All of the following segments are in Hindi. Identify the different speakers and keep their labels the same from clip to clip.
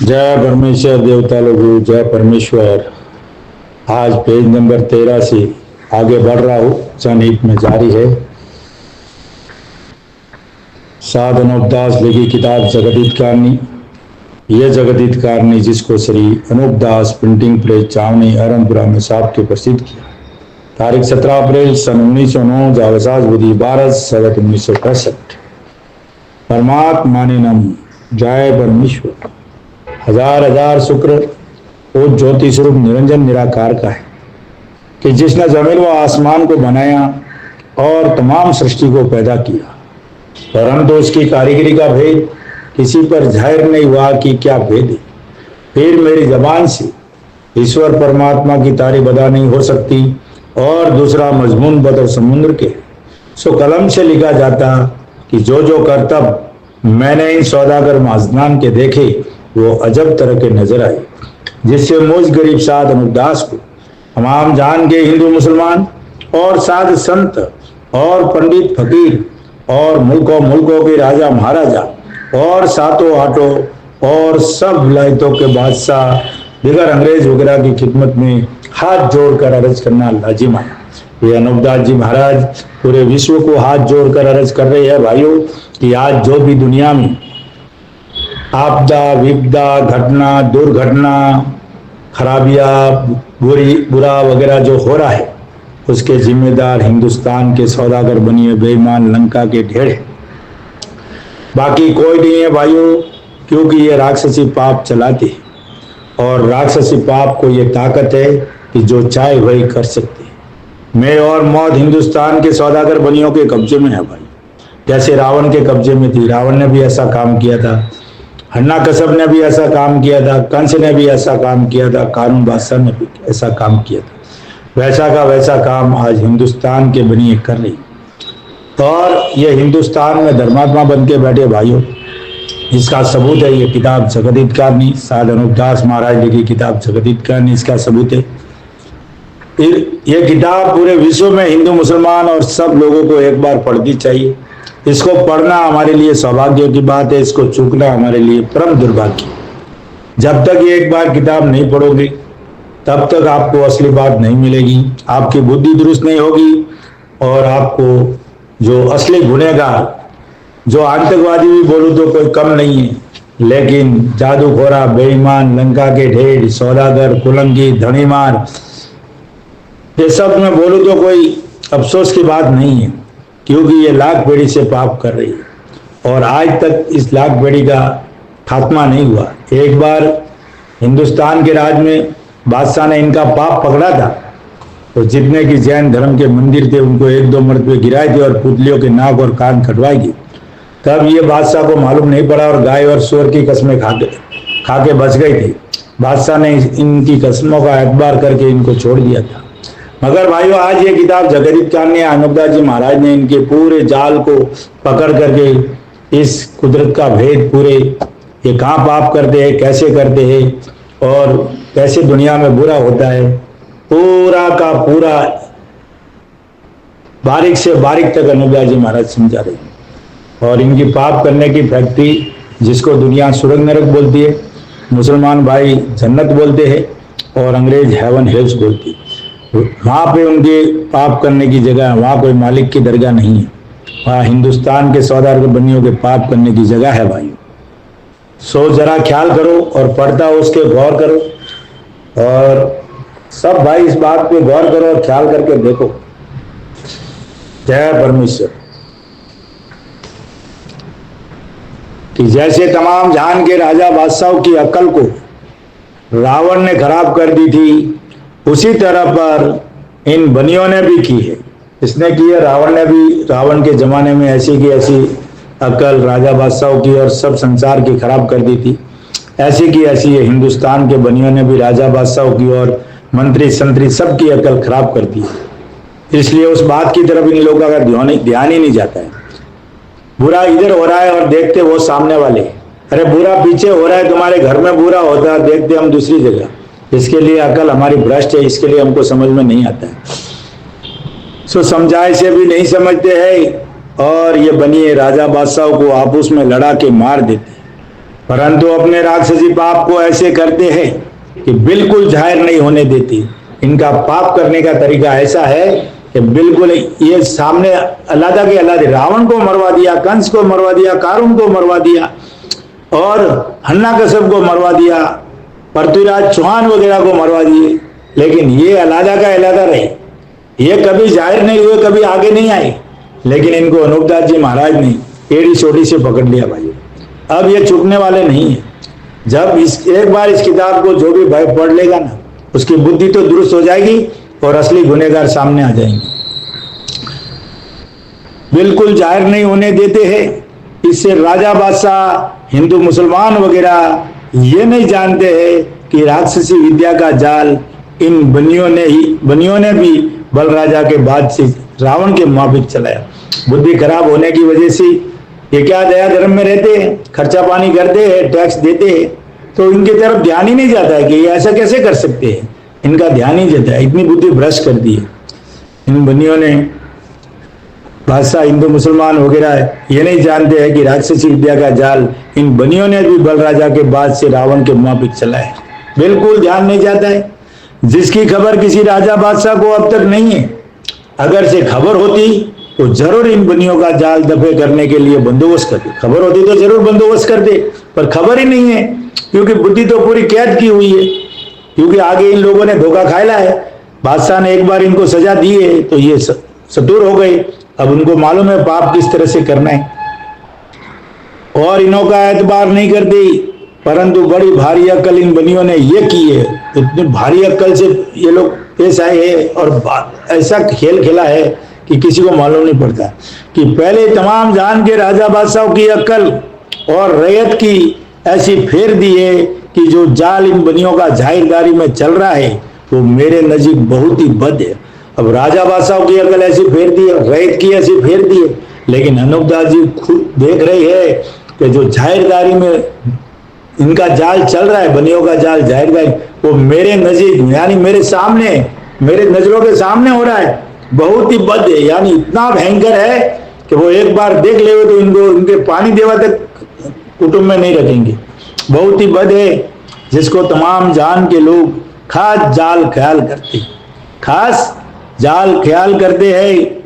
Speaker 1: जय परमेश्वर देवता लोगों, जय परमेश्वर। आज पेज नंबर 13 से आगे बढ़ रहा हूँ। जनहित में जारी है। साध अनूपदास लिखी किताब जगदीत कारणी। यह जगदीत कारणी जिसको श्री अनूपदास प्रिंटिंग प्रेस चावनी अरनपुरा में साहब के प्रसिद्ध किया। तारीख 17 अप्रैल सन 1909 जावसाज बुद्धि 12 सगत 1965। परमात्मा ने नम। जय परमेश्वर। हजार हजार शुक्र वो ज्योति स्वरूप निरंजन निराकार का है कि जिसने जमीन व आसमान को बनाया और तमाम सृष्टि को पैदा किया, और हम तो उसकी कारीगरी का भेद किसी पर जाहिर नहीं हुआ कि क्या भेद है। फिर मेरी जबान से ईश्वर परमात्मा की तारीफ अदा नहीं हो सकती। और दूसरा मजमून बदर समुद्र के सो कलम से लिखा जाता कि जो जो करतब मैंने इन सौदागर माजनान के देखे वो अजब तरह के नजर आए, जिससे मुझ गरीब साध अनूपदास को तमाम जान के हिंदू मुसलमान और साध संत और पंडित फकीर और मुल्कों के राजा महाराजा और सातों आठों और सब विलायतों के बादशाह दिगर अंग्रेज वगैरह की खिदमत में हाथ जोड़कर अर्ज करना लाजिम आया। ये अनूपदास जी महाराज पूरे विश्व को हाथ जोड़कर अर्ज कर रहे हैं भाइयों कि आज जो भी दुनिया में आपदा विपदा घटना दुर्घटना खराबिया बुरा वगैरह जो हो रहा है, उसके जिम्मेदार हिंदुस्तान के सौदागर बनिए बेईमान लंका के ढेर है, बाकी कोई नहीं है भाइयों। क्योंकि ये राक्षसी पाप चलाते हैं और राक्षसी पाप को ये ताकत है कि जो चाहे वही कर सकते हैं। मैं और मौत हिंदुस्तान के सौदागर बनियों के कब्जे में है भाई। जैसे रावण के कब्जे में थी, रावण ने भी ऐसा काम किया था, हन्ना कसब ने भी ऐसा काम किया था, कंस ने भी ऐसा काम किया था, कानून बादशाह ने भी ऐसा काम किया था। वैसा का वैसा काम आज हिंदुस्तान के बनिए कर रही। और ये हिंदुस्तान में धर्मात्मा बन के बैठे भाइयों, इसका सबूत है ये किताब जगदीत कारणी। साध अनूपदास महाराज लिखी किताब जगदीत कारणी इसका सबूत है। ये किताब पूरे विश्व में हिंदू मुसलमान और सब लोगों को एक बार पढ़नी चाहिए। इसको पढ़ना हमारे लिए सौभाग्य की बात है, इसको चूकना हमारे लिए परम दुर्भाग्य। जब तक ये एक बार किताब नहीं पढ़ोगे तब तक आपको असली बात नहीं मिलेगी, आपकी बुद्धि दुरुस्त नहीं होगी और आपको जो असली गुनहगार, जो आतंकवादी भी बोलूं तो कोई कम नहीं है, लेकिन जादूखोरा बेईमान लंका के ढेर सौदागर कुलंगी धनीमार, ये सब मैं बोलूं तो कोई अफसोस की बात नहीं है, क्योंकि ये लाख पीढ़ी से पाप कर रही है और आज तक इस लाख पीढ़ी का खात्मा नहीं हुआ। एक बार हिंदुस्तान के राज में बादशाह ने इनका पाप पकड़ा था तो जितने की जैन धर्म के मंदिर थे उनको एक दो मरतबे गिराए थे और पुतलियों के नाक और कान कटवाए गए। तब ये बादशाह को मालूम नहीं पड़ा और गाय और सुअर की कस्में खा के बच गई थी। बादशाह ने इनकी कस्मों का एतबार करके इनको छोड़ दिया था। मगर भाइयों आज ये किताब जगदीत कारणी अनूपदास जी महाराज ने इनके पूरे जाल को पकड़ करके इस कुदरत का भेद पूरे ये कहाँ पाप करते हैं, कैसे करते हैं और कैसे दुनिया में बुरा होता है, पूरा का पूरा बारीक से बारीक तक अनूपदास जी महाराज समझा रहे हैं। और इनकी पाप करने की फैक्ट्री जिसको दुनिया सुरग नरक बोलती है, मुसलमान भाई जन्नत बोलते हैं और अंग्रेज हेवन हेल्स बोलती है, वहाँ पे उनके पाप करने की जगह है। वहाँ कोई मालिक की दरगाह नहीं है, वहाँ हिंदुस्तान के सौदागर बनियों के पाप करने की जगह है भाई। सो जरा ख्याल करो और पढ़ता उसके गौर करो और सब भाई इस बात पे गौर करो और ख्याल करके देखो। जय परमेश्वर। कि जैसे तमाम जहान के राजा बादशाहों की अकल को रावण ने खराब कर दी थी, उसी तरह पर इन बनियों ने भी की है। इसने की है, रावण ने भी रावण के जमाने में ऐसी की ऐसी अकल राजा बादशाहों की और सब संसार की खराब कर दी थी। ऐसी की ऐसी हिंदुस्तान के बनियों ने भी राजा बादशाहों की और मंत्री संतरी सबकी अकल खराब कर दी है। इसलिए उस बात की तरफ इन लोगों का ध्यान ही नहीं जाता है। बुरा इधर हो रहा है और देखते वो सामने वाले, अरे बुरा पीछे हो रहा है, तुम्हारे घर में बुरा होता है, देखते हम दूसरी जगह। इसके लिए अकल हमारी भ्रष्ट है, इसके लिए हमको समझ में नहीं आता है। सो समझाए से भी नहीं समझते हैं और ये बनिए राजा बादशाहों को आपस में लड़ा के मार देते। परंतु अपने राक्षसी पाप को ऐसे करते हैं कि बिल्कुल जाहिर नहीं होने देती। इनका पाप करने का तरीका ऐसा है कि बिल्कुल ये सामने अलादा के अलादे रावण को मरवा दिया, कंस को मरवा दिया, कारुण को मरवा दिया और हन्नाकश्यप को मरवा दिया, पृथ्वीराज चौहान वगैरह को मरवा दिए, लेकिन ये अलादा का अलादा रहे। ये कभी जाहिर नहीं हुए, कभी आगे नहीं आए, लेकिन इनको अनूपदास जी महाराज ने एड़ी चोटी से पकड़ लिया भाई। अब ये छूटने वाले नहीं है। जब एक बार इस किताब को जो भी भाई पढ़ लेगा ना, उसकी बुद्धि तो दुरुस्त हो जाएगी और असली गुनहगार सामने आ जाएंगे। बिल्कुल जाहिर नहीं होने देते हैं। इससे राजा बादशाह, हिंदू मुसलमान वगैरह ये नहीं जानते हैं कि राक्षसी विद्या का जाल इन बनियों ने भी बल राजा के बाद से रावण के मुताबिक चलाया। बुद्धि खराब होने की वजह से ये क्या दया धर्म में रहते हैं, खर्चा पानी करते हैं, टैक्स देते हैं, तो इनकी तरफ ध्यान ही नहीं जाता है कि ये ऐसा कैसे कर सकते हैं। इनका ध्यान ही जाता है। इतनी बुद्धि भ्रष्ट कर दी है इन बनियों ने। बादशाह, हिंदू मुसलमान वगैरह ये नहीं जानते हैं कि राक्षसी विद्या का जाल इन बनियों ने भी बल राजा के बाद से रावण के मुताबिक चलाया। बिल्कुल ध्यान नहीं जाता है। जिसकी खबर किसी राजा बादशाह को अब तक नहीं है, अगर से खबर होती तो जरूर इन बनियों का जाल दफे करने के लिए बंदोबस्त करते। खबर होती तो जरूर बंदोबस्त करते, पर खबर ही नहीं है, क्योंकि बुद्धि तो पूरी कैद की हुई है। क्योंकि आगे इन लोगों ने धोखा खाया है। बादशाह ने एक बार इनको सजा दी है तो ये सतुर हो गए। अब उनको मालूम है पाप किस तरह से करना है और इन्हों का एतबार नहीं करते। परंतु बड़ी भारी अक्ल इन बनियों ने ये की है। इतनी भारी अक्ल से ये लोग पेश आए हैं और ऐसा खेल खेला है कि किसी को मालूम नहीं पड़ता कि पहले तमाम जान के राजा बादशाहों की अक्ल और रैयत की ऐसी फेर दी है कि जो जाल इन बनियों का जाहिरदारी में चल रहा है वो मेरे नजीक बहुत ही बद है। अब राजा बादशाहों की अकल ऐसी फेर दी है, रैयत की ऐसी फेर दी है, लेकिन अनूपदास जी खुद देख रहे हैं कि जो जाहिरदारी में इनका जाल चल रहा है, बनियों का जाल जाहिरदारी, वो मेरे नजीक यानी मेरे सामने, मेरे नजरों के सामने हो रहा है। बहुत ही बद है, यानी इतना भयंकर है कि वो एक बार देख ले तो इनको इनके पानी देवा तक कुटुंब में नहीं रखेंगे। बहुत ही बद है, जिसको तमाम जान के लोग खास जाल ख्याल करते, खास जाल ख्याल करते हैं,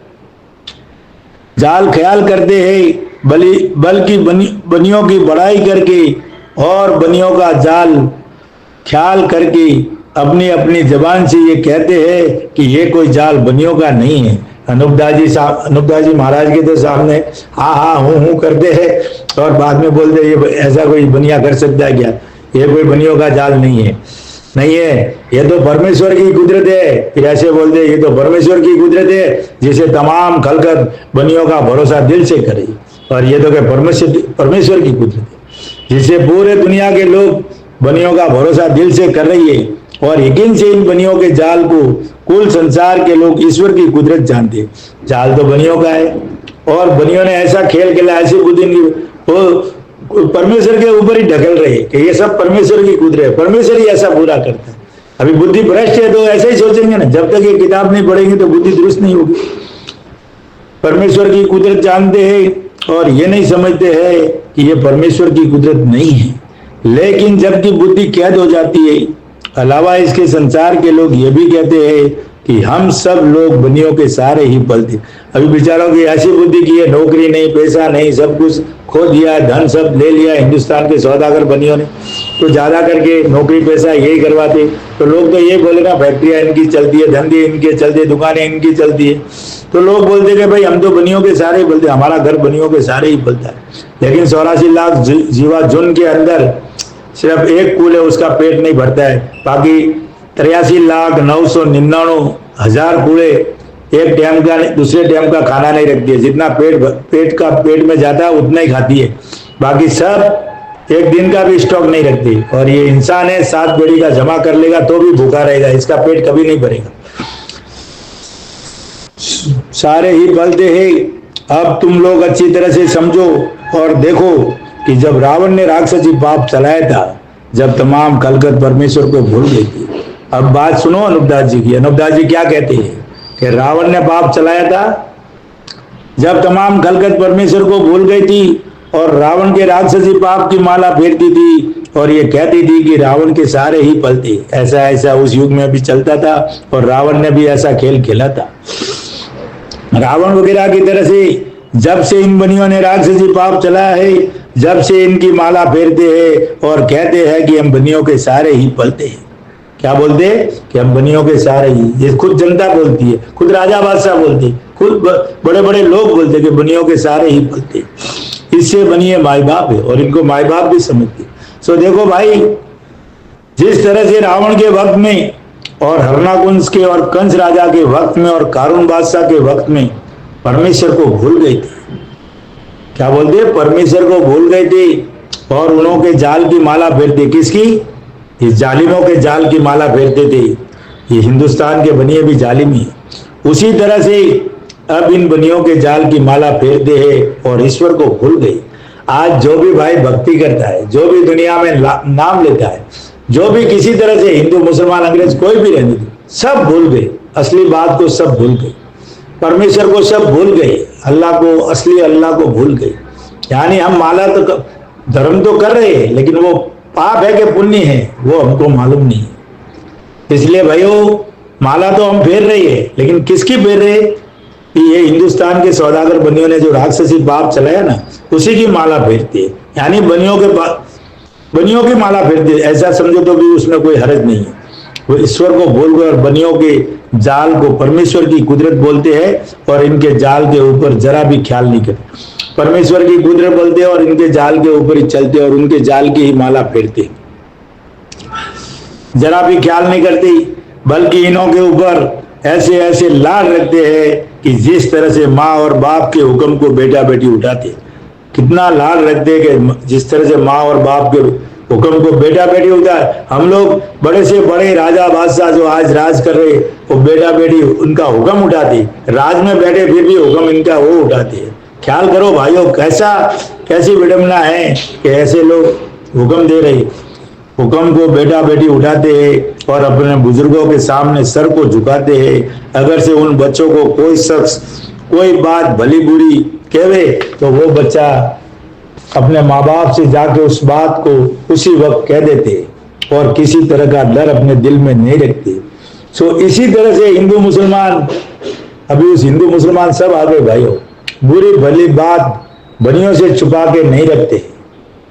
Speaker 1: जाल ख्याल करते हैं, बल्कि बनियों की बड़ाई करके और बनियों का जाल ख्याल करके अपनी अपनी जबान से ये कहते हैं कि ये कोई जाल बनियों का नहीं है। अनूपदास जी महाराज के तो सामने हाँ हाँ हूँ करते हैं और बाद में बोलते ये ऐसा कोई बनिया कर सकता है क्या, ये कोई बनियों का जाल नहीं है, नहीं है, ये तो परमेश्वर की कुदरत है। फिर ऐसे बोलते ये तो परमेश्वर की कुदरत है जिसे तमाम खलकत बनियों का भरोसा दिल से करे, और ये तो क्या परमेश्वर की कुदरत है जिसे पूरे दुनिया के लोग बनियों का भरोसा दिल से कर रही है, और यकीन से इन बनियों के जाल को कुल संसार के लोग ईश्वर की कुदरत जानते हैं। जाल तो बनियों का है और बनियों ने ऐसा खेल खेला, ऐसी बुद्धि वो परमेश्वर के ऊपर ही ढकल रहे कि ये सब परमेश्वर की कुदरत है, परमेश्वर ही ऐसा बुरा करता है। अभी बुद्धि भ्रष्ट है तो ऐसे ही सोचेंगे ना, जब तक ये किताब नहीं पढ़ेंगे तो बुद्धि दुरुस्त नहीं होगी। परमेश्वर की कुदरत जानते हैं और ये नहीं समझते हैं कि ये परमेश्वर की कुदरत नहीं है। लेकिन जबकि बुद्धि कैद हो जाती है, अलावा इसके संसार के लोग ये भी कहते हैं कि हम सब लोग बनियों के सहारे ही पलते। अभी बेचारों की ऐसी बुद्धि की है, नौकरी नहीं, पैसा नहीं, सब कुछ खो दिया, धन सब ले लिया हिंदुस्तान के सौदागर बनियों ने, तो ज्यादा करके नौकरी पैसा यही करवाते। तो लोग तो ये बोले ना फैक्ट्रियां इनकी चलती है, धंधे इनके चलते, दुकानें इनकी चलती है, तो लोग बोलते कि भाई हम तो बनियों के सहारे ही पलते, हमारा घर बनियों के सहारे ही पलता है। लेकिन 84 लाख जीवा जुन के अंदर सिर्फ एक कुल है, उसका पेट नहीं भरता है। बाकी 83,999,000 कूड़े एक टाइम का दूसरे टाइम का खाना नहीं रखती है। जितना पेट में जाता है उतना ही खाती है, बाकी सब एक दिन का भी स्टॉक नहीं रखती। और ये इंसान है 7 पेड़ी का जमा कर लेगा तो भी भूखा रहेगा, इसका पेट कभी नहीं भरेगा। सारे ही पलते हैं। अब तुम लोग अच्छी तरह से समझो और देखो कि जब रावण ने राक्षसी पाप चलाया था, जब तमाम खलकत परमेश्वर को भूल गई थी। अब बात सुनो अनूपदास जी की। अनूपदास जी क्या कहते हैं कि रावण ने पाप चलाया था जब तमाम खलकत परमेश्वर को भूल गई थी और रावण के राक्षसी पाप की माला फेरती थी और ये कहती थी कि रावण के सहारे ही पलते। ऐसा ऐसा उस युग में भी चलता था और रावण ने भी ऐसा खेल खेला था। रावण वगैरह की तरह से जब से इन बनियों ने राक्षसी पाप चलाया है, जब से इनकी माला फेरते हैं और कहते हैं कि हम बनियों के सहारे ही पलते हैं। क्या बोलते हैं कि हम बनियों के सहारे ही, ये खुद जनता बोलती है, खुद राजा बादशाह बोलते, खुद बड़े बड़े लोग बोलते कि बनियों के सहारे ही पलते। इससे बनिए माई बाप है और इनको माई बाप भी समझते। सो देखो भाई, जिस तरह से रावण के वक्त में और हरणाकुंज के और कंस राजा के वक्त में और कारून बादशाह के वक्त में परमेश्वर को भूल गए थे। क्या बोलते, परमेश्वर को भूल गए थे और उन्हों के जाल की माला फेरते। किसकी? इस जालिमों के जाल की माला फेरते थे। ये हिंदुस्तान के बनिए भी जालिमी है। उसी तरह से अब इन बनियों के जाल की माला फेरते हैं और ईश्वर को भूल गए। आज जो भी भाई भक्ति करता है, जो भी दुनिया में नाम लेता है, जो भी किसी तरह से हिंदू मुसलमान अंग्रेज कोई भी रहने दे, सब भूल गए, असली बात को सब भूल गए, परमेश्वर को सब भूल गए, अल्लाह को, असली अल्लाह को भूल गए। यानी हम माला तो धर्म तो कर रहे हैं, लेकिन वो पाप है कि पुण्य है वो हमको मालूम नहीं है। इसलिए भाइयों, माला तो हम फेर रही है, लेकिन किसकी फेर रहे? ये हिंदुस्तान के सौदागर बनियों ने जो राक्षसी पाप चलाया ना, उसी की माला फेरती है। यानी बनियों की माला फेरती है। ऐसा समझो तो भी उसमें कोई हर्ज नहीं है। वो ईश्वर को भूल गए और बनियों के जाल को परमेश्वर की कुदरत बोलते हैं और इनके जाल के ऊपर जरा भी ख्याल नहीं करते। परमेश्वर की कुदरत बोलते हैं और इनके जाल के ऊपर ही चलते और उनके जाल की ही माला फेरते, जरा भी ख्याल नहीं करती, बल्कि इन्हों के ऊपर ऐसे ऐसे लाड रखते हैं कि जिस तरह से माँ और बाप के हुक्म को बेटा बेटी उठाते, कितना लाड रखते हैं कि जिस तरह से माँ और बाप के हुक्म को बेटा बेटी उठाए। हम लोग बड़े से बड़े राजा बादशाह जो आज राज कर रहे, वो बेटा बेटी उनका हुक्म उठाते, राज में बैठे फिर भी हुक्म इनका वो उठाते हैं। ख्याल करो भाइयों, कैसी विडंबना है कि ऐसे लोग हुक्म दे रहे, हुक्म को बेटा बेटी उठाते हैं और अपने बुजुर्गों के सामने सर को झुकाते हैं। अगर से उन बच्चों को कोई शख्स कोई बात भली बुरी कहे तो वो बच्चा अपने माँ बाप से जाके उस बात को उसी वक्त कह देते और किसी तरह का डर अपने दिल में नहीं रखते। सो इसी तरह से हिंदू मुसलमान, अभी उस हिंदू मुसलमान सब आ गए भाइयों, बुरी भली बात बनियों से छुपा के नहीं रखते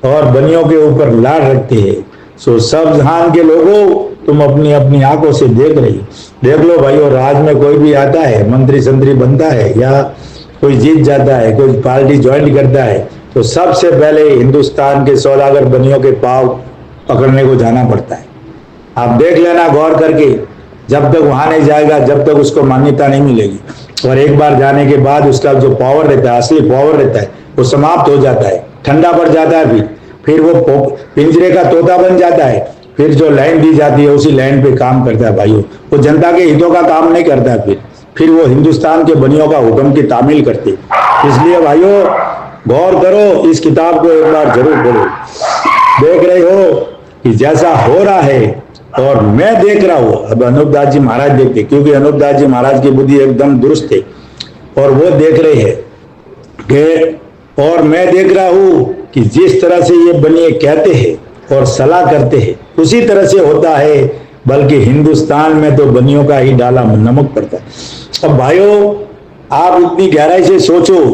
Speaker 1: और बनियों के ऊपर लाड रखते हैं। सो सब जहान के लोगों, तुम अपनी अपनी आंखों से देख रही, देख लो भाइयों, राज में कोई भी आता है, मंत्री संतरी बनता है या कोई जीत जाता है, कोई पार्टी ज्वाइन करता है, तो सबसे पहले हिंदुस्तान के सौदागर बनियों के पांव पकड़ने को जाना पड़ता है। आप देख लेना गौर करके, जब तक वहां नहीं जाएगा जब तक उसको मान्यता नहीं मिलेगी। और एक बार जाने के बाद उसका जो पावर रहता है, असली पावर रहता है, वो समाप्त हो जाता है, ठंडा पड़ जाता है। फिर वो पिंजरे का तोता बन जाता है। फिर जो लाइन दी जाती है उसी लाइन पे काम करता है भाइयों। वो जनता के हितों का काम नहीं करता है। फिर वो हिंदुस्तान के बनियों का हुक्म की तामील करते। इसलिए भाइयों, गौर करो, इस किताब को एक बार जरूर पढ़ो। देख रहे हो कि जैसा हो रहा है और मैं देख रहा हूं, अब अनूप दास जी महाराज देखते, क्योंकि अनूप दास जी महाराज की बुद्धि एकदम दुरुस्त है और वो देख रहे हैं कि, और मैं देख रहा हूं कि जिस तरह से ये बनिए कहते हैं और सलाह करते हैं उसी तरह से होता है, बल्कि हिंदुस्तान में तो बनियों का ही डाला नमक पड़ता है। अब भाइयों, आप इतनी गहराई से सोचो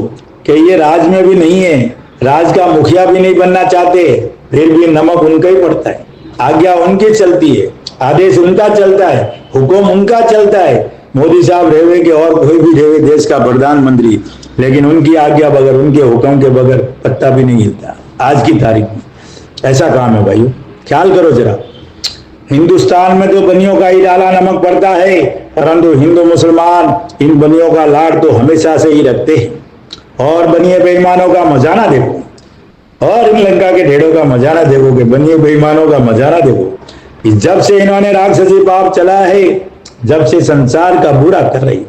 Speaker 1: कि ये राज में भी नहीं है, राज का मुखिया भी नहीं बनना चाहते, फिर भी नमक उनका ही पड़ता है, आज्ञा उनकी चलती है, आदेश उनका चलता है, हुक्म उनका चलता है। मोदी साहब रहे कि और कोई भी रहे देश का प्रधानमंत्री, लेकिन उनकी आज्ञा बगैर, उनके हुक्म के बगैर पत्ता भी नहीं हिलता। आज की तारीख में ऐसा काम है भाइयों, ख्याल करो जरा। हिंदुस्तान में तो बनियों का ही डाला नमक पड़ता है, परंतु हिंदू मुसलमान इन बनियों का लाड तो हमेशा से ही रखते हैं। और बनिए बेईमानों का मजाना देखो, और इन लंका के ढेड़ों का मजाना देखो कि बनिए बेईमानों का मजाना देखो कि जब से इन्होंने राक्षसी पाप चला है, जब से संसार का बुरा कर रही,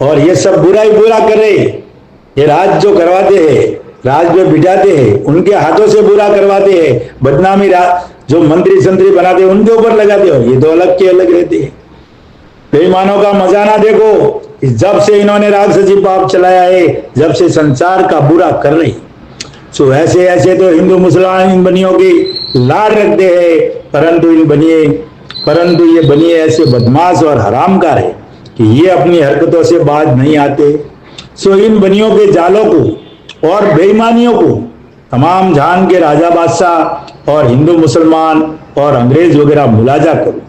Speaker 1: और ये सब बुरा ही बुरा कर रहे। ये राज जो करवाते हैं, राज जो बिठाते हैं, उनके हाथों से बुरा करवाते हैं, बदनामी जो मंत्री संतरी बनाते हैं उनके ऊपर लगाते हो, ये तो अलग के अलग रहते हैं। बेईमानों का मजाना देखो, जब से इन्होंने राक्षसी पाप चलाया है, जब से संसार का बुरा कर रही। सो ऐसे ऐसे तो हिंदू मुसलमान इन बनियों की लाड रखते हैं, परंतु ये बनिए ऐसे बदमाश और हरामकार है कि ये अपनी हरकतों से बाज नहीं आते। सो इन बनियों के जालों को और बेईमानियों को तमाम जहान के राजा बादशाह और हिंदू मुसलमान और अंग्रेज वगैरह मुलाजा करो,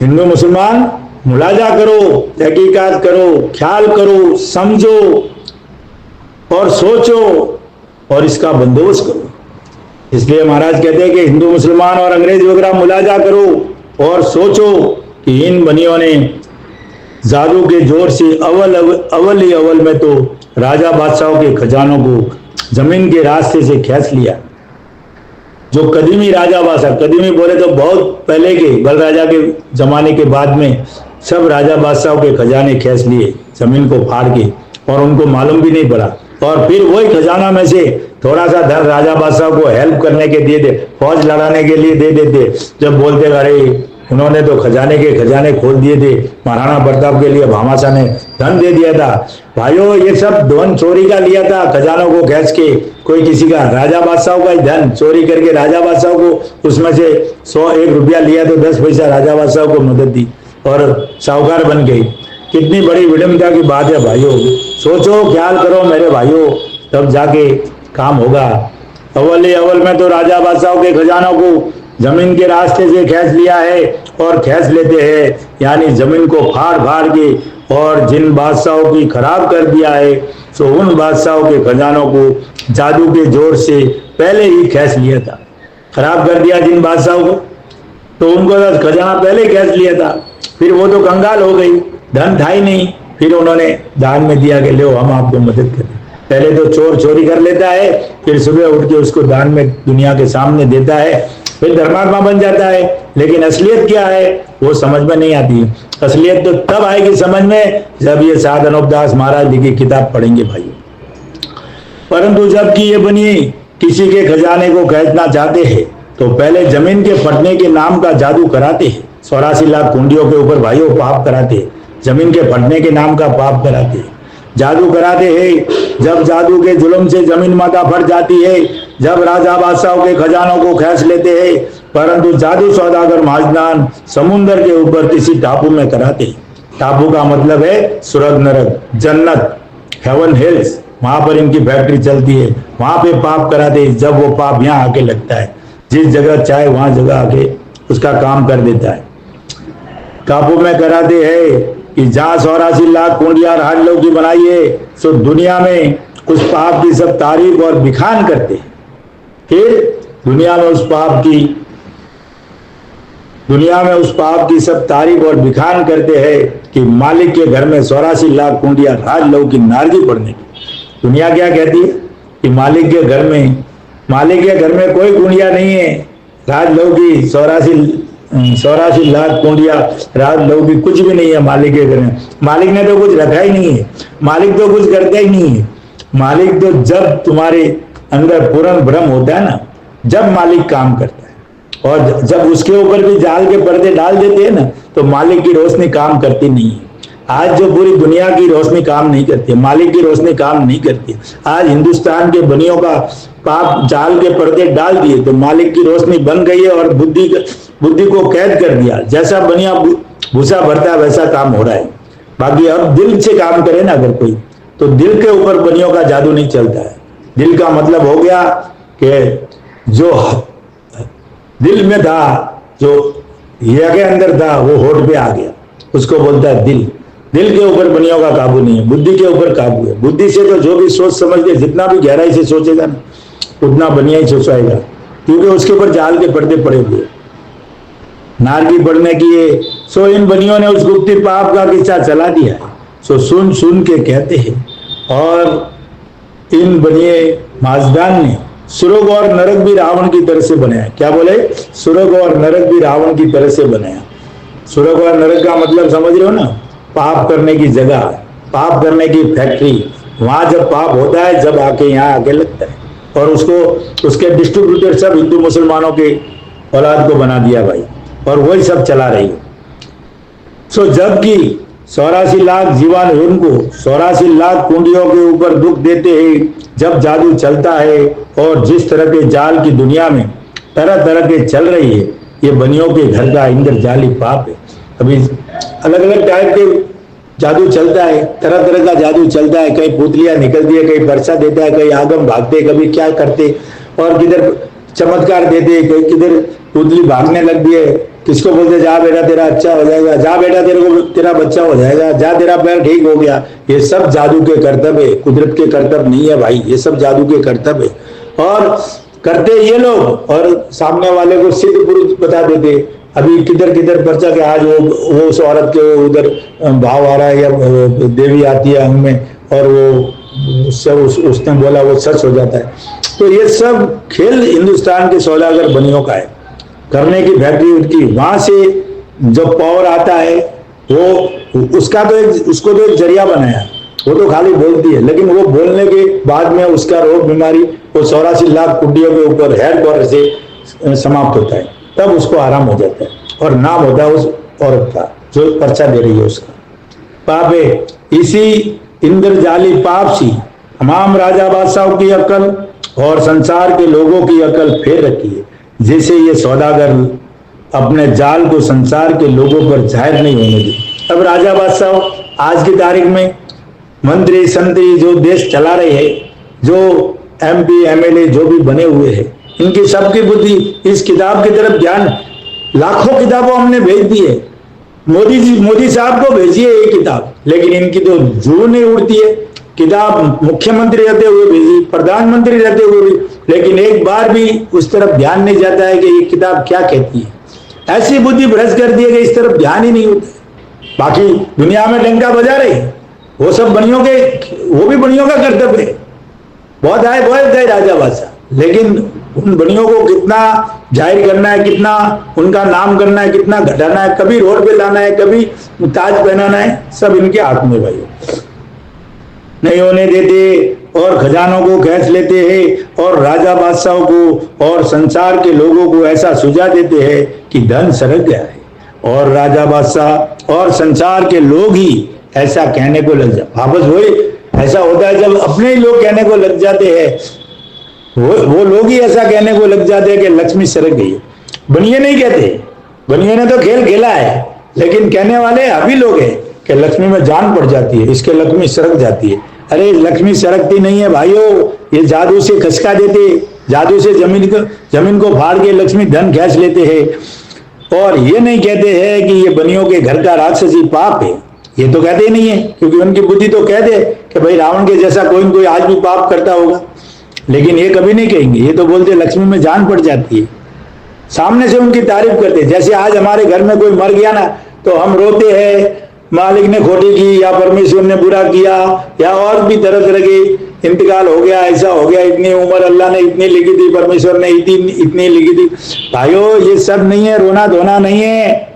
Speaker 1: हिंदू मुसलमान मुलाजा करो, तहकीकात करो, ख्याल करो, समझो और सोचो और इसका बंदोबस्त करो। इसलिए महाराज कहते हैं कि हिंदू मुसलमान और अंग्रेज वगैरह मुलाजा करो और सोचो कि इन बनियों ने जादू के जोर से अव्वल में तो राजा बादशाहों के खजानों को जमीन के रास्ते से खींच लिया। जो कदीमी राजा बादशाह, कदीमी बोले तो बहुत पहले के, बल राजा के जमाने के बाद में सब राजा बादशाहों के खजाने खींच लिए जमीन को फाड़ के, और उनको मालूम भी नहीं पड़ा। और फिर वही खजाना में से थोड़ा सा धन राजा बादशाह को हेल्प करने के दिए थे, फौज लड़ाने के लिए दे देते। जब बोलते अरे उन्होंने तो खजाने के खजाने खोल दिए थे, महाराणा प्रताप के लिए भामाशाह ने धन दे दिया था। भाइयों ये सब धन चोरी का लिया था, खजानों को खींच के, कोई किसी का राजा बादशाहों का ही धन चोरी करके राजा बादशाह को उसमें से 101 रुपया लिया तो 10 पैसा राजा बादशाह को मदद दी और साहूकार बन गई। कितनी बड़ी विडम्बना की बात है भाइयों। सोचो, ख्याल करो मेरे भाइयों, तब जाके काम होगा। अव्वल में तो राजा बादशाहों के खजानों को जमीन के रास्ते से खींच लिया है और खींच लेते हैं, यानी जमीन को फाड़ फाड़ के, और जिन बादशाहों की खराब कर दिया है तो उन बादशाहों के खजानों को जादू के जोर से पहले ही खींच लिया था। खराब कर दिया जिन बादशाहों को, तो उनको खजाना पहले ही खींच लिया था। फिर वो तो कंगाल हो गई, धन था ही नहीं, फिर उन्होंने दान में दिया कि लो हम आपको मदद करें। पहले तो चोर चोरी कर लेता है, फिर सुबह उठ के उसको दान में दुनिया के सामने देता है, फिर धर्मात्मा बन जाता है। लेकिन असलियत क्या है वो समझ में नहीं आती। असलियत तो तब आएगी समझ में जब ये साध अनूपदास महाराज लिखी किताब पढ़ेंगे भाई। परंतु जबकि ये बनिए किसी के खजाने को खींचना चाहते हैं तो पहले जमीन के फटने के नाम का जादू कराते हैं। 84 लाख कुंडियों के ऊपर भाइयों पाप कराते हैं, जमीन के फटने के नाम का पाप कराते हैं, जादू कराते हैं। जब जादू के जुल्म से जमीन माता फट जाती है, जब राजा बादशाहों के खजानों को खींच लेते हैं, परंतु जादू सौदागर महाजनान समुंदर के ऊपर किसी टापू में कराते हैं। टापू का मतलब है स्वर्ग नरक, जन्नत, हेवन हिल्स, वहां पर इनकी फैक्ट्री चलती है, वहां पे पाप कराते हैं। जब वो पाप यहाँ आके लगता है, जिस जगह चाहे वहां जगह आके उसका काम कर देता है। टापू में कराते हैं कि जहां 84 लाख कुंडिया राज लोग की बनाई है, सो दुनिया में उस पाप की सब तारीफ और बिखान करते हैं। फिर दुनिया में उस पाप की सब तारीफ और बिखान करते हैं कि मालिक के घर में 84 लाख कुंडिया राज लोग की नारगी पड़ने की। दुनिया क्या कहती है कि मालिक के घर में कोई कुंडिया नहीं है, राज लोग की 84 लाख कुंडिया राज लोग भी कुछ भी नहीं है मालिक के घर में। मालिक ने तो कुछ रखा ही नहीं है, मालिक तो कुछ करता ही नहीं है। मालिक तो जब तुम्हारे अंदर पूर्ण भ्रम होता है ना, जब मालिक काम करता है। और जब उसके ऊपर भी जाल के पर्दे डाल देते हैं ना, तो मालिक की रोशनी काम करती नहीं है। आज जो पूरी दुनिया की रोशनी काम नहीं करती, मालिक की रोशनी काम नहीं करती। आज हिंदुस्तान के बनियों का पाप जाल के पर्दे डाल दिए तो मालिक की रोशनी बन गई है और बुद्धि को कैद कर दिया। जैसा बनिया भूसा भरता है वैसा काम हो रहा है। बाकी अब दिल से काम करे ना अगर कोई, तो दिल के ऊपर बनियों का जादू नहीं चलता है। दिल का मतलब हो गया कि जो दिल में था, जो ये के अंदर था, वो होठ पे आ गया, उसको बोलता है दिल। दिल के ऊपर बनियों का काबू नहीं है, बुद्धि के ऊपर काबू है। बुद्धि से तो जो भी सोच समझ के जितना भी गहराई से सोचेगा ना, उतना बनिया ही सोचाएगा, क्योंकि उसके ऊपर जाल के पर्दे पड़े हुए। नारगी पड़ने की है, सो इन बनियों ने उस गुप्ती पाप का किस्सा चला दिया है। सो सुन सुन के कहते हैं, और इन बनिए माजदान ने सुरग और नरक भी रावण की तरह से बनाया। क्या बोले? सुरग और नरक भी रावण की तरह से बनाया। सुरग और नरक का मतलब समझ रहे हो ना? पाप करने की जगह, पाप करने की फैक्ट्री। वहां जब पाप होता है, जब आके यहाँ आके लगता है, और उसको उसके डिस्ट्रीब्यूटर सब हिंदू मुसलमानों के औलाद को बना दिया भाई, और वही सब चला रही है। सो जबकि 84 लाख जीवाणुओं को 84 लाख कुंडियों के ऊपर दुख देते हैं जब जादू चलता है। और जिस तरह के जाल की दुनिया में तरह तरह के चल रही है, ये बनियों के घर का इंद्रजाली पाप है। अभी अलग अलग टाइप के जादू चलता है, तरह तरह का जादू चलता है। कहीं पुतलियां निकलती है, कहीं वर्षा देता है, कहीं आगम भागते, कभी क्या करते, और किधर चमत्कार देते, कहीं किधर पुतली भागने लगती है, किसको बोलते जा बेटा तेरा अच्छा हो जाएगा, जा बेटा तेरे को तेरा बच्चा हो जाएगा, जा तेरा पैर ठीक हो गया। ये सब जादू के कर्तव्य है, कुदरत के कर्तव्य नहीं है भाई, ये सब जादू के कर्तव्य है। और करते ये लोग और सामने वाले को सिद्ध पुरुष बता देते। अभी किधर किधर पर्चा के आज वो उस औरत के उधर भाव आ रहा है या देवी आती है अंग में, और वो सब उसने बोला वो सच हो जाता है। तो ये सब खेल हिंदुस्तान के सौदागर बनियों का है, करने की फैक्ट्री उनकी। वहां से जब पावर आता है वो उसको तो एक जरिया बनाया, वो तो खाली बोलती है, लेकिन वो बोलने के बाद में उसका रोग बीमारी वो 84 लाख कुंडियों के ऊपर हेड क्वार्टर से समाप्त होता है, तब उसको आराम हो जाता है। और नाम होता है उस औरत का जो पर्चा दे रही है उसका। पाप है इसी इंद्रजाली पाप सी तमाम राजा बादशाहों की अकल और संसार के लोगों की अकल फेर रखी है। जैसे ये सौदागर अपने जाल को संसार के लोगों पर जाहिर नहीं होने दी। अब राजा बादशाह आज की तारीख में मंत्री संतरी जो देश चला रहे हैं, जो MP MLA जो भी बने हुए हैं, इनकी सबकी बुद्धि इस किताब की तरफ ध्यान। लाखों किताबों हमने भेज दी है, मोदी साहब को भेजिए ये किताब, लेकिन इनकी तो जू नहीं उड़ती है। किताब मुख्यमंत्री रहते हुए भेजी, प्रधानमंत्री रहते हुए भी, लेकिन एक बार भी उस तरफ ध्यान नहीं जाता है कि ये किताब क्या कहती है। ऐसी बुद्धि भ्रष्ट कर दी है कि इस तरफ ध्यान ही नहीं होता। बाकी दुनिया में डंका बजा रहे वो सब बनियों के, वो भी बनियों का कर्तव्य है। बहुत आए बहुत गए राजा बादशाह, लेकिन उन बनियों को कितना जाहिर करना है, कितना उनका नाम करना है, कितना घटाना है, कभी रोड पे लाना है, कभी ताज पहनाना है, सब इनके हाथ में भाई नहीं होने देते और खजानों को खींच लेते हैं और राजा बादशाहों को और संसार के लोगों को ऐसा सुझा देते हैं कि धन सरक गया है और राजा बादशाह और संसार के लोग ही ऐसा कहने को लग जाते। वापस वही ऐसा होता है जब अपने ही लोग कहने को लग जाते हैं, वो लोग ही ऐसा कहने को लग जाते हैं कि लक्ष्मी सरक गई। बनिए नहीं कहते, बनिए ने तो खेल खेला है, लेकिन कहने वाले अभी लोग हैं कि लक्ष्मी में जान पड़ जाती है, इसके लक्ष्मी सरक जाती है। अरे लक्ष्मी सरकती नहीं है भाइयों, ये जादू से खसका देते, जादू से जमीन को फाड़ के लक्ष्मी धन खींच लेते हैं। और ये नहीं कहते हैं कि ये बनियों के घर का राक्षसी पाप है, ये तो कहते ही नहीं है, क्योंकि उनकी बुद्धि तो कह दे कि भाई रावण के जैसा कोई न कोई आज भी पाप करता होगा, लेकिन ये कभी नहीं कहेंगे। ये तो बोलते लक्ष्मी में जान पड़ जाती है, सामने से उनकी तारीफ करते। जैसे आज हमारे घर में कोई मर गया ना तो हम रोते हैं, मालिक ने खोटी की या परमेश्वर ने बुरा किया या और भी तरह तरह के इंतकाल हो गया, ऐसा हो गया, इतनी उम्र अल्लाह ने इतनी लिखी थी, परमेश्वर ने इतनी लिखी थी। भाइयों ये सब नहीं है, रोना धोना नहीं है।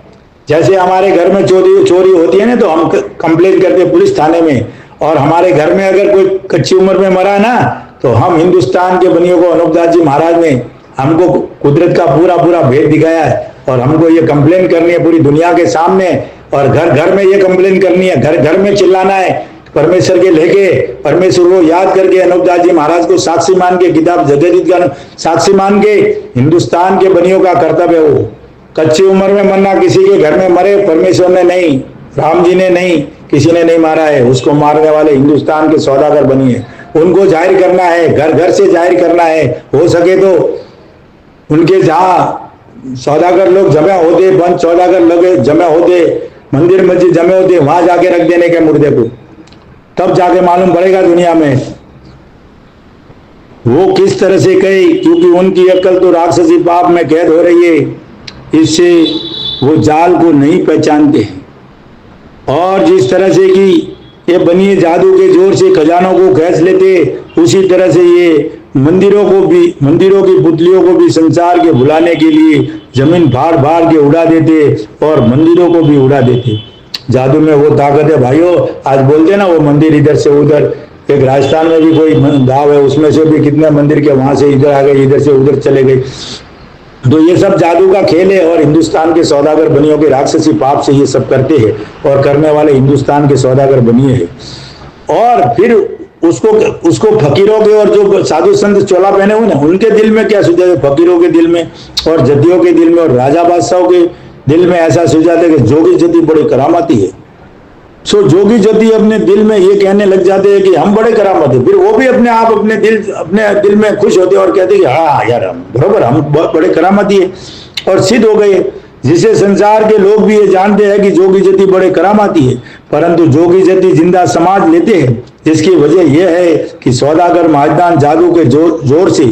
Speaker 1: जैसे हमारे घर में चोरी होती है ना तो हम कंप्लेन करते हैं पुलिस थाने में, और हमारे घर में अगर कोई कच्ची उम्र में मरा ना तो हम हिंदुस्तान के बनियों को अनूपदास जी महाराज ने हमको कुदरत का पूरा भेद दिखाया है, और हमको ये कंप्लेन करनी है पूरी दुनिया के सामने, और घर घर में ये कंप्लेन करनी है, घर घर में चिल्लाना है, परमेश्वर के लेके परमेश्वर को याद करके अनूपदास जी महाराज को साक्षी मान के, किताब जगदीत का साक्षी मान के, हिंदुस्तान के बनियों का कर्तव्य है वो। कच्ची उम्र में मरना, किसी के घर में मरे, परमेश्वर ने नहीं, राम जी ने नहीं, किसी ने नहीं मारा है, उसको मारने वाले हिंदुस्तान के सौदागर बनिए, उनको जाहिर करना है, घर घर से जाहिर करना है। हो सके तो उनके जहाँ सौदागर लोग जमा होते, बंद सौदागर लोग जमा होते, मंदिर मस्जिद जमे होते, वहां जाके रख देने के मुर्दे को, तब जाके मालूम पड़ेगा दुनिया में वो किस तरह से कहे, क्योंकि उनकी अक्ल तो राक्षसी पाप में कैद हो रही है, इससे वो जाल को नहीं पहचानते हैं। और जिस तरह से कि ये बनिए जादू के जोर से खजानों को खींच लेते, उसी तरह से ये मंदिरों की पुतलियों को भी संसार के भुलाने के लिए जमीन फाड़ के उड़ा देते और मंदिरों को भी उड़ा देते। जादू में वो ताकत है भाइयों। आज बोलते ना वो मंदिर इधर से उधर, एक राजस्थान में भी कोई गांव है उसमें से भी कितने मंदिर के वहां से इधर आ गए, इधर से उधर चले गए। तो ये सब जादू का खेल है और हिंदुस्तान के सौदागर बनियों के राक्षसी पाप से ये सब करते हैं और करने वाले हिंदुस्तान के सौदागर बनिए हैं। और फिर उसको उसको फकीरों के और जो साधु संत चोला पहने हुए ना उनके दिल में क्या सुझाव है, फकीरों के दिल में और जतियों के दिल में और राजा बादशाहों के दिल में ऐसा सुझाव है कि जोगी जति बड़ी करामाती है। सो जोगी जति अपने दिल में ये कहने लग जाते हैं कि हम बड़े करामत है, फिर वो भी अपने आप अपने दिल में खुश होते हैं और कहते हैं कि हाँ यार हम बरोबर हम बड़े करामती है और सिद्ध हो गए। जिसे संसार के लोग भी ये जानते हैं कि जोगी जति बड़े करामाती है, परंतु जोगी जति जिंदा समाज लेते हैं। जिसकी वजह यह है कि सौदागर महाजदान जादू के जोर से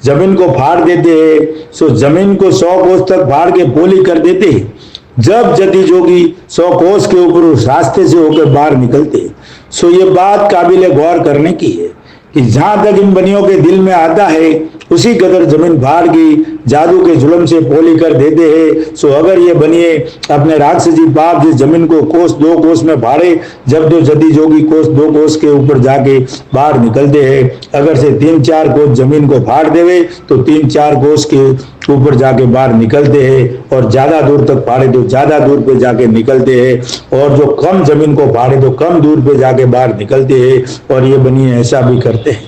Speaker 1: जमीन को फाड़ देते हैं। सो जमीन को 100 कोस तक फाड़ के पोली कर देते हैं। जब जति जोगी 100 कोस के ऊपर उस रास्ते से होकर बाहर निकलते। सो ये बात काबिल गौर करने की है कि जहां तक इन बनियों के दिल में आता है उसी कदर जमीन फाड़ की जादू के जुल्म से पोली कर देते हैं। सो अगर ये बनिए अपने राक्षसी पाप से जमीन को कोस 2 कोस में फाड़े, जब तो जति जोगी कोस 2 कोस के ऊपर जाके बाहर निकलते हैं। अगर से 3-4 कोस जमीन को फाड़ देवे तो 3-4 कोस के ऊपर जाके बाहर निकलते हैं और ज्यादा दूर तक फाड़े तो ज्यादा दूर पे जाके निकलते हैं और जो कम जमीन को फाड़े तो कम दूर पे जाके बाहर निकलते हैं। और ये बनिए ऐसा भी करते हैं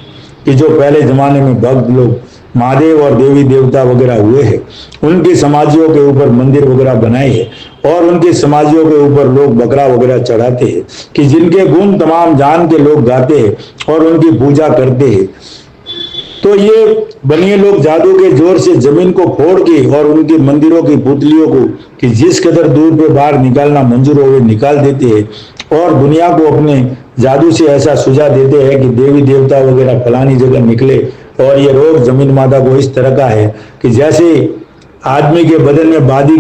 Speaker 1: कि जो पहले जमाने में भक्त लोग महादेव और देवी देवता वगैरह हुए हैं उनके समाजियों के ऊपर मंदिर वगैरह बनाए हैं और उनके समाजियों के ऊपर लोग बकरा वगैरह चढ़ाते हैं कि जिनके गुण तमाम जान के लोग गाते हैं और उनकी पूजा करते हैं। तो ये बनिए लोग जादू के जोर से जमीन को फोड़ के और उनके मंदिरों की पुतलियों को कि जिस कदर दूर पे बाहर निकालना मंजूर हो निकाल देते हैं और दुनिया को अपने जादू से ऐसा सुझाव देते हैं कि देवी देवता वगैरह फलानी जगह निकले। और ये रोग जमीन माता को इस तरह का है कि जैसे आदमी के बदन में बादी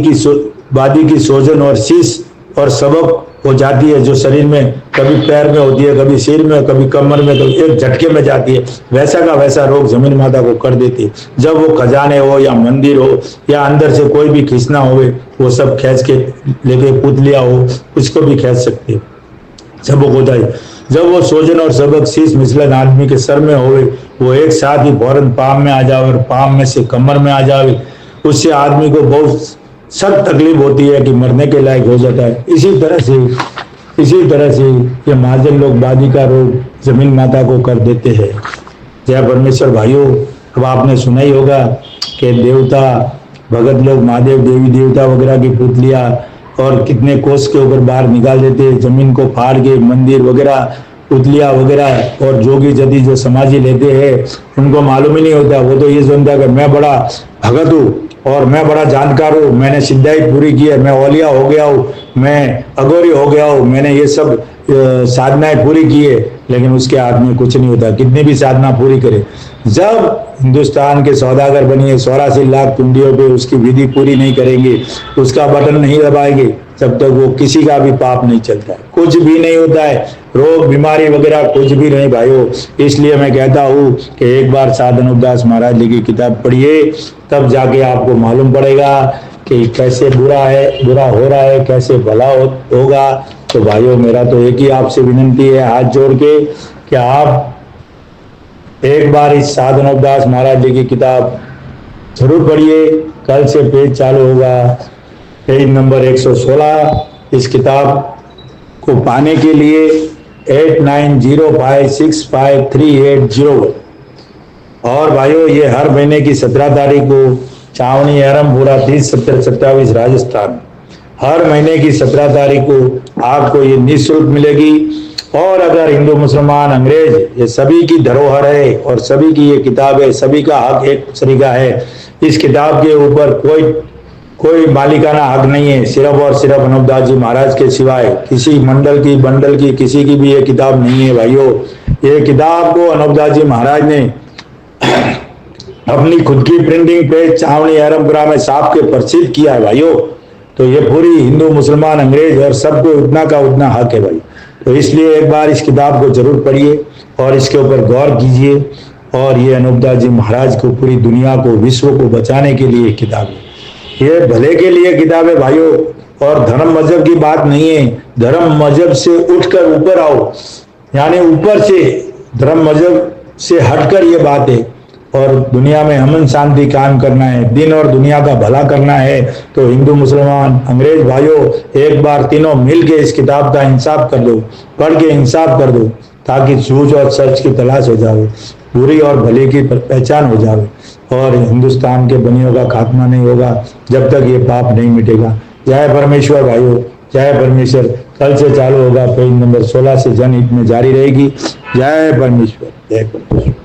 Speaker 1: की सोजन और शीश और सबक हो जाती है जो शरीर में कभी पैर में होती है, कभी सिर में, कभी कमर में, कभी एक झटके में जाती है, वैसा का वैसा रोग जमीन माता को कर देती है। जब वो खजाने हो या मंदिर हो या अंदर से कोई भी खींचना हो वो सब खींच के लेके पुतलिया हो उसको भी खींच सकते हैं। जब वो होता है जब वो सोजन और सबक शीश मिसलन आदमी के सर में होवे वो एक साथ ही फौरन पाम में आ जावे और पाम में से कमर में आ जावे, उससे आदमी को बहुत सख्त तकलीफ होती है कि मरने के लायक हो जाता है। इसी तरह से ये महाजन लोग बादी का रोग जमीन माता को कर देते हैं। जय परमेश्वर भाइयों, अब आपने सुना ही होगा कि देवता भगत लोग महादेव देवी देवता वगैरह की पुतलियां और कितने कोस के ऊपर बाहर निकाल देते हैं, जमीन को फाड़ के मंदिर वगैरह पुतलियां वगैरह। और जोगी जति जो समाजी लेते हैं उनको मालूम ही नहीं होता, वो तो ये समझता कि मैं बड़ा भगत हूँ और मैं बड़ा जानकार हूँ, मैंने सिद्धाई पूरी की है, मैं औलिया हो गया हूँ, मैं अगोरी हो गया हूँ, मैंने ये सब साधनाएं पूरी की है। लेकिन उसके हाथ में कुछ नहीं होता, कितनी भी साधना पूरी करे। जब हिंदुस्तान के सौदागर बनिए 84 लाख पिंडियों पे उसकी विधि पूरी नहीं करेंगे, उसका बटन नहीं दबाएंगे, तब तक वो किसी का भी पाप नहीं चलता, कुछ भी नहीं होता है, रोग बीमारी वगैरह कुछ भी नहीं भाइयों। इसलिए मैं कहता हूँ कि एक बार साधन उपदास महाराज जी की किताब पढ़िए, तब जाके आपको मालूम पड़ेगा कि कैसे बुरा हो रहा है, कैसे भला होगा। तो भाइयों, मेरा तो एक ही आपसे विनंती है हाथ जोड़ के कि आप एक बार इस साधन उपदास महाराज जी की किताब जरूर पढ़िए। कल से पेज चालू होगा, पेज नंबर 116। इस किताब को पाने के लिए 8905653801। और भाइयों, ये हर महीने की 17 तारीख को चावनी अरमपुरा 30 70 27 राजस्थान, हर महीने की 17 तारीख को आपको ये निःशुल्क मिलेगी। और अगर हिंदू मुसलमान अंग्रेज ये सभी की धरोहर है और सभी की ये किताब है, सभी का हक एक दूसरे का है। इस किताब के ऊपर कोई मालिकाना हक नहीं है, सिर्फ और सिर्फ अनुपदास जी महाराज के सिवाय किसी मंडल की बंडल की किसी की भी ये किताब नहीं है। भाइयों, ये किताब को अनुपदास जी महाराज ने अपनी खुद की प्रिंटिंग पे चावनी अरमपुरा में छाप के प्रसिद्ध किया है भाइयों। तो ये पूरी हिंदू मुसलमान अंग्रेज और सबको उतना का उतना हक है भाई। तो इसलिए एक बार इस किताब को जरूर पढ़िए और इसके ऊपर गौर कीजिए। और ये अनुपदास जी महाराज को पूरी दुनिया को विश्व को बचाने के लिए किताब है, ये भले के लिए किताब है भाइयों। और धर्म मजहब की बात नहीं है, धर्म मजहब से उठकर ऊपर आओ, यानी ऊपर से धर्म मजहब से हटकर ये बात है। और दुनिया में अमन शांति कायम करना है, दिन और दुनिया का भला करना है, तो हिंदू मुसलमान अंग्रेज भाइयों एक बार तीनों मिल के इस किताब का इंसाफ कर दो, पढ़ के इंसाफ कर दो, ताकि झूठ और सच की तलाश हो जाए, बुरी और भले की पहचान हो जाए और हिंदुस्तान के बनियों का खात्मा नहीं होगा जब तक ये पाप नहीं मिटेगा। जय परमेश्वर भाइयों, जय परमेश्वर। कल से चालू होगा, पेज नंबर 16 से जनहित में जारी रहेगी। जय परमेश्वर, जय परमेश्वर।